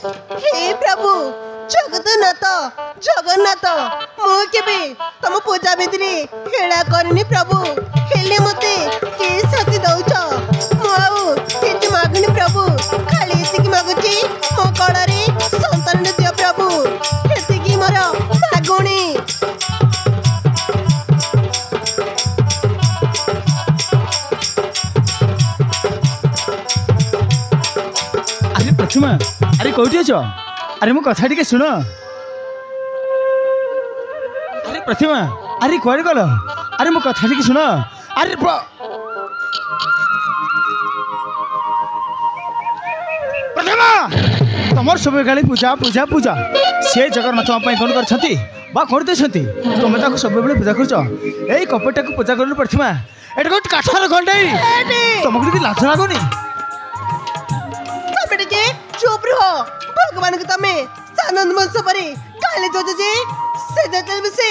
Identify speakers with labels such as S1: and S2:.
S1: हे प्रभु जगन्नाथ जगन्नाथ मुझे तुम पूजा विधि हेला करनी प्रभु हेले मते के शक्ति दौच मुझे मागुनी प्रभु खाली एति मागुची मो कड़े संतान दियो प्रभु एति मोर मागुणी
S2: अरे प्रतिमा अरे कौटी अछ अरे मो कथा टिके सुन अरे प्रतिमा अरे कुआडे गल अरे मो कथा टिके सुन अरे प्रतिमा तमर सब खाली पूजा पूजा पूजा से जगन्नाथ कौन कर बा कर दे तुम ताको सब बेले पूजा कर कपटा को पूजा कर प्रतिमा एटा गोट काठर घंटे तुमको टिके लाज लागुनी
S1: चुप रहो भगवान को तमें सानंद मंच पर काले जो से